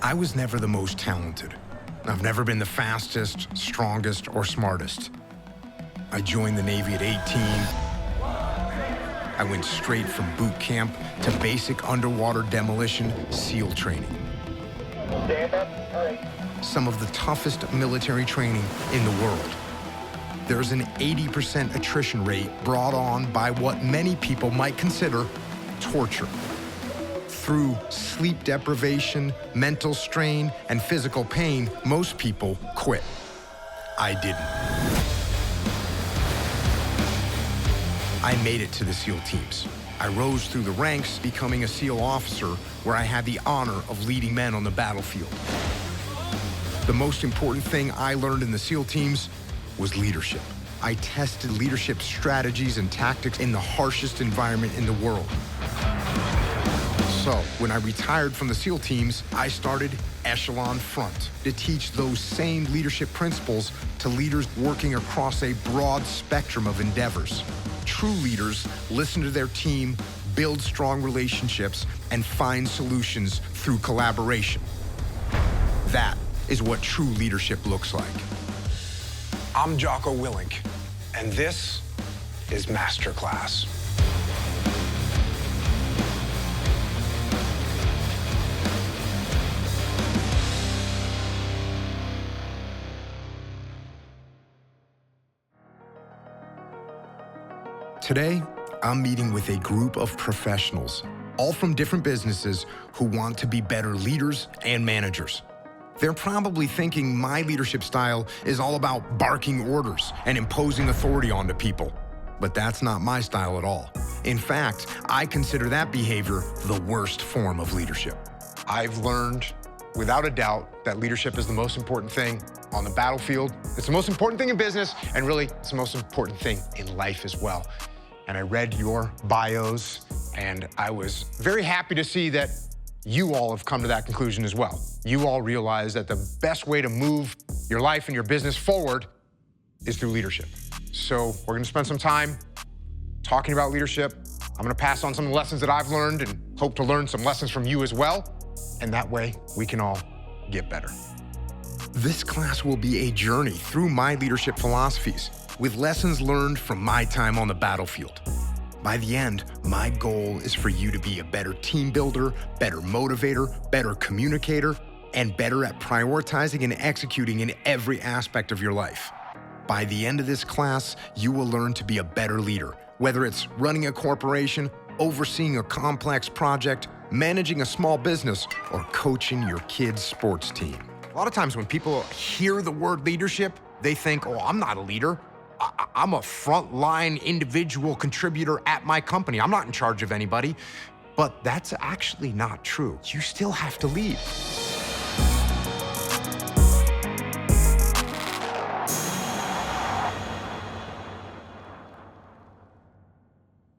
I was never the most talented. I've never been the fastest, strongest, or smartest. I joined the Navy at 18. I went straight from boot camp to basic underwater demolition SEAL training. Some of the toughest military training in the world. There's an 80% attrition rate brought on by what many people might consider torture. Through sleep deprivation, mental strain, and physical pain, most people quit. I didn't. I made it to the SEAL teams. I rose through the ranks, becoming a SEAL officer, where I had the honor of leading men on the battlefield. The most important thing I learned in the SEAL teams was leadership. I tested leadership strategies and tactics in the harshest environment in the world. So, when I retired from the SEAL teams, I started Echelon Front to teach those same leadership principles to leaders working across a broad spectrum of endeavors. True leaders listen to their team, build strong relationships, and find solutions through collaboration. That is what true leadership looks like. I'm Jocko Willink, and this is Masterclass. Today, I'm meeting with a group of professionals, all from different businesses, who want to be better leaders and managers. They're probably thinking my leadership style is all about barking orders and imposing authority onto people. But that's not my style at all. In fact, I consider that behavior the worst form of leadership. I've learned, without a doubt, that leadership is the most important thing on the battlefield. It's the most important thing in business, and really, it's the most important thing in life as well. And I read your bios, and I was very happy to see that you all have come to that conclusion as well. You all realize that the best way to move your life and your business forward is through leadership. So we're gonna spend some time talking about leadership. I'm gonna pass on some of the lessons that I've learned and hope to learn some lessons from you as well. And that way we can all get better. This class will be a journey through my leadership philosophies with lessons learned from my time on the battlefield. By the end, my goal is for you to be a better team builder, better motivator, better communicator, and better at prioritizing and executing in every aspect of your life. By the end of this class, you will learn to be a better leader, whether it's running a corporation, overseeing a complex project, managing a small business, or coaching your kid's sports team. A lot of times when people hear the word leadership, they think, oh, I'm not a leader. I'm a frontline individual contributor at my company. I'm not in charge of anybody. But that's actually not true. You still have to lead.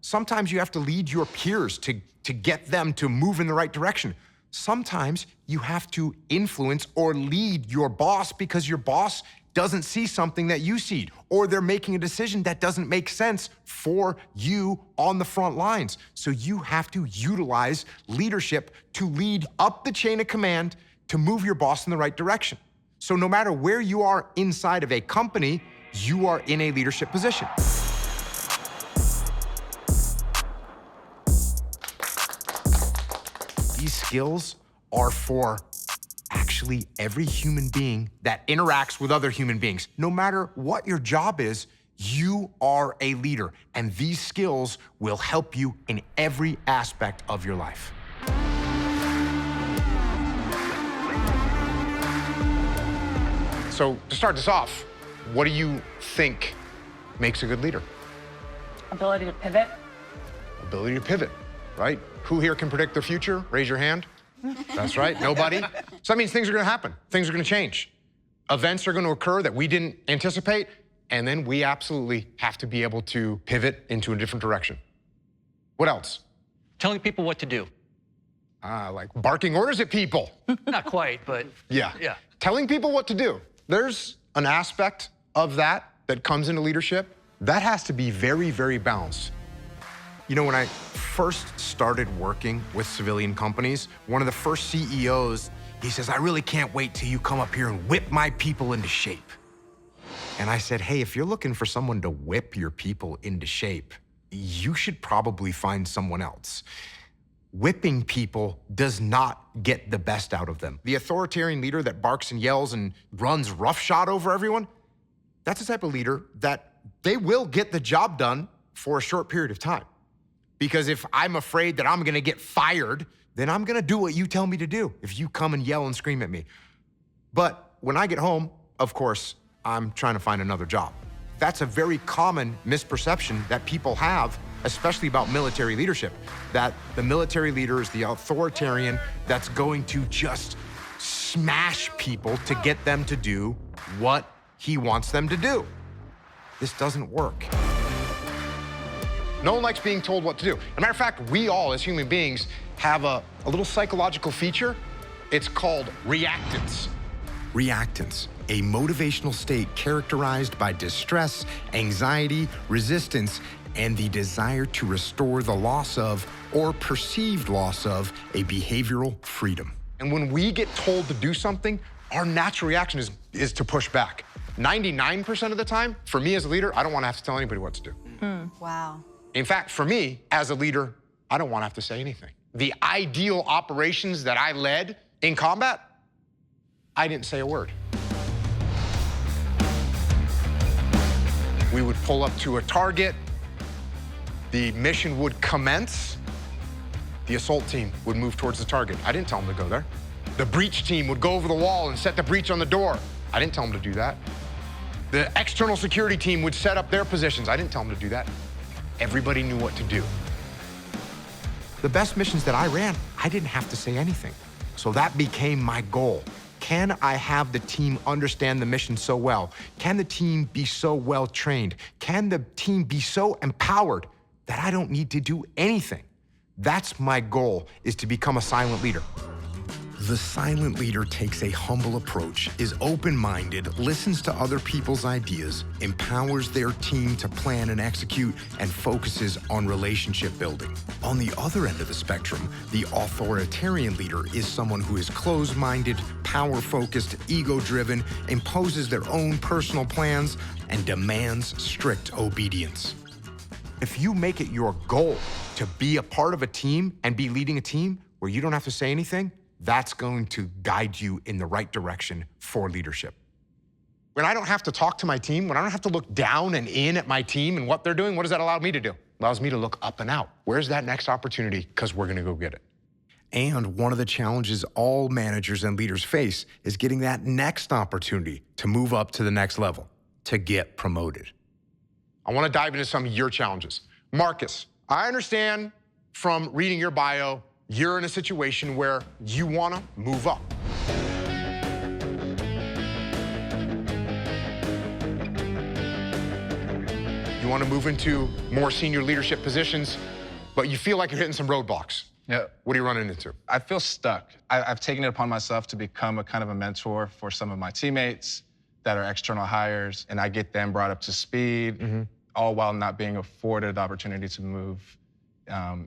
Sometimes you have to lead your peers to get them to move in the right direction. Sometimes you have to influence or lead your boss because your boss doesn't see something that you see, or they're making a decision that doesn't make sense for you on the front lines. So you have to utilize leadership to lead up the chain of command to move your boss in the right direction. So no matter where you are inside of a company, you are in a leadership position. These skills are for actually every human being that interacts with other human beings. No matter what your job is, you are a leader, and these skills will help you in every aspect of your life. So to start this off, what do you think makes a good leader? Ability to pivot. Ability to pivot, right? Who here can predict the future? Raise your hand. That's right, nobody. So that means things are gonna happen. Things are gonna change. Events are gonna occur that we didn't anticipate, and then we absolutely have to be able to pivot into a different direction. What else? Telling people what to do. Like barking orders at people. Not quite, but Yeah. yeah. Telling people what to do. There's an aspect of that that comes into leadership that has to be very, very balanced. You know, when I first started working with civilian companies, one of the first CEOs He says, I really can't wait till you come up here and whip my people into shape. And I said, hey, if you're looking for someone to whip your people into shape, you should probably find someone else. Whipping people does not get the best out of them. The authoritarian leader that barks and yells and runs roughshod over everyone, that's the type of leader that they will get the job done for a short period of time. Because if I'm afraid that I'm gonna get fired, then I'm gonna do what you tell me to do if you come and yell and scream at me. But when I get home, of course, I'm trying to find another job. That's a very common misperception that people have, especially about military leadership, that the military leader is the authoritarian that's going to just smash people to get them to do what he wants them to do. This doesn't work. No one likes being told what to do. As a matter of fact, we all, as human beings, have a little psychological feature. It's called reactance. Reactance, a motivational state characterized by distress, anxiety, resistance, and the desire to restore the loss of or perceived loss of a behavioral freedom. And when we get told to do something, our natural reaction is to push back. 99% of the time, for me as a leader, I don't want to have to tell anybody what to do. Wow. In fact, for me as a leader, I don't want to have to say anything. The ideal operations that I led in combat, I didn't say a word. We would pull up to a target, the mission would commence, the assault team would move towards the target. I didn't tell them to go there. The breach team would go over the wall and set the breach on the door. I didn't tell them to do that. The external security team would set up their positions. I didn't tell them to do that. Everybody knew what to do. The best missions that I ran, I didn't have to say anything. So that became my goal. Can I have the team understand the mission so well? Can the team be so well trained? Can the team be so empowered that I don't need to do anything? That's my goal, is to become a silent leader. The silent leader takes a humble approach, is open-minded, listens to other people's ideas, empowers their team to plan and execute, and focuses on relationship building. On the other end of the spectrum, the authoritarian leader is someone who is closed-minded, power-focused, ego-driven, imposes their own personal plans, and demands strict obedience. If you make it your goal to be a part of a team and be leading a team where you don't have to say anything, that's going to guide you in the right direction for leadership. When I don't have to talk to my team, when I don't have to look down and in at my team and what they're doing, what does that allow me to do? It allows me to look up and out. Where's that next opportunity? Because we're gonna go get it. And one of the challenges all managers and leaders face is getting that next opportunity to move up to the next level, to get promoted. I wanna dive into some of your challenges. Marcus, I understand from reading your bio, you're in a situation where you wanna move up. You wanna move into more senior leadership positions, but you feel like you're hitting some roadblocks. Yeah. What are you running into? I feel stuck. I've taken it upon myself to become a kind of a mentor for some of my teammates that are external hires, and I get them brought up to speed, all while not being afforded the opportunity to move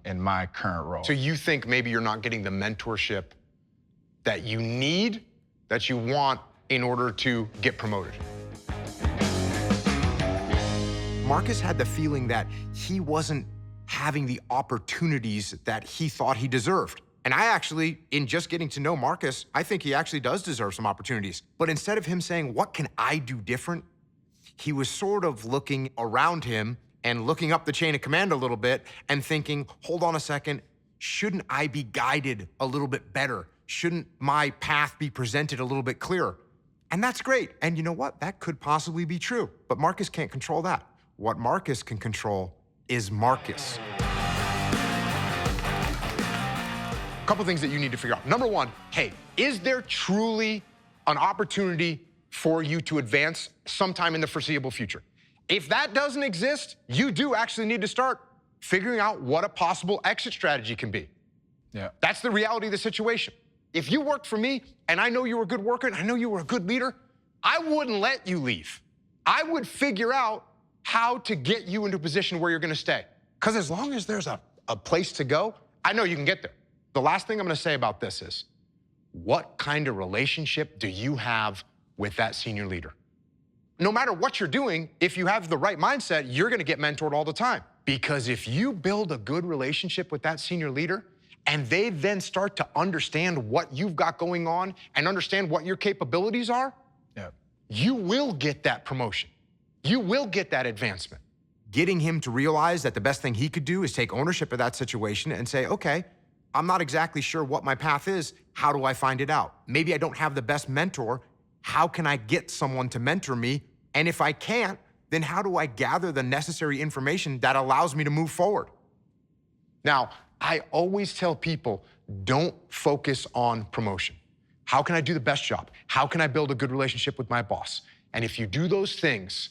in my current role. So you think maybe you're not getting the mentorship that you need, that you want in order to get promoted? Marcus had the feeling that he wasn't having the opportunities that he thought he deserved. And I actually, in just getting to know Marcus, I think he actually does deserve some opportunities. But instead of him saying, what can I do different? He was sort of looking around him and looking up the chain of command a little bit and thinking, hold on a second, shouldn't I be guided a little bit better? Shouldn't my path be presented a little bit clearer? And that's great. And you know what? That could possibly be true. But Marcus can't control that. What Marcus can control is Marcus. A couple things that you need to figure out. Number one, hey, is there truly an opportunity for you to advance sometime in the foreseeable future? If that doesn't exist, you do actually need to start figuring out what a possible exit strategy can be. Yeah. That's the reality of the situation. If you worked for me and I know you were a good worker and I know you were a good leader, I wouldn't let you leave. I would figure out how to get you into a position where you're gonna stay. Because as long as there's a place to go, I know you can get there. The last thing I'm gonna say about this is, what kind of relationship do you have with that senior leader? No matter what you're doing, if you have the right mindset, you're gonna get mentored all the time. Because if you build a good relationship with that senior leader, and they then start to understand what you've got going on and understand what your capabilities are, you will get that promotion. You will get that advancement. Getting him to realize that the best thing he could do is take ownership of that situation and say, okay, I'm not exactly sure what my path is. How do I find it out? Maybe I don't have the best mentor. How can I get someone to mentor me? And if I can't, then how do I gather the necessary information that allows me to move forward? Now, I always tell people, don't focus on promotion. How can I do the best job? How can I build a good relationship with my boss? And if you do those things,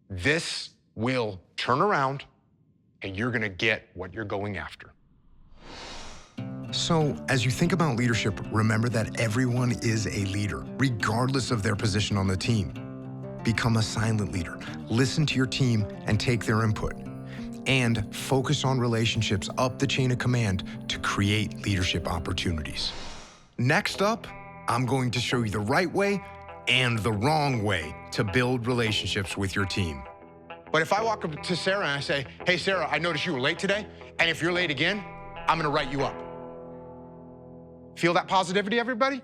this will turn around and you're gonna get what you're going after. So, as you think about leadership, remember that everyone is a leader, regardless of their position on the team. Become a silent leader. Listen to your team and take their input. And focus on relationships up the chain of command to create leadership opportunities. Next up, I'm going to show you the right way and the wrong way to build relationships with your team. But if I walk up to Sarah and I say, hey, Sarah, I noticed you were late today, and if you're late again, I'm gonna write you up. Feel that positivity, everybody?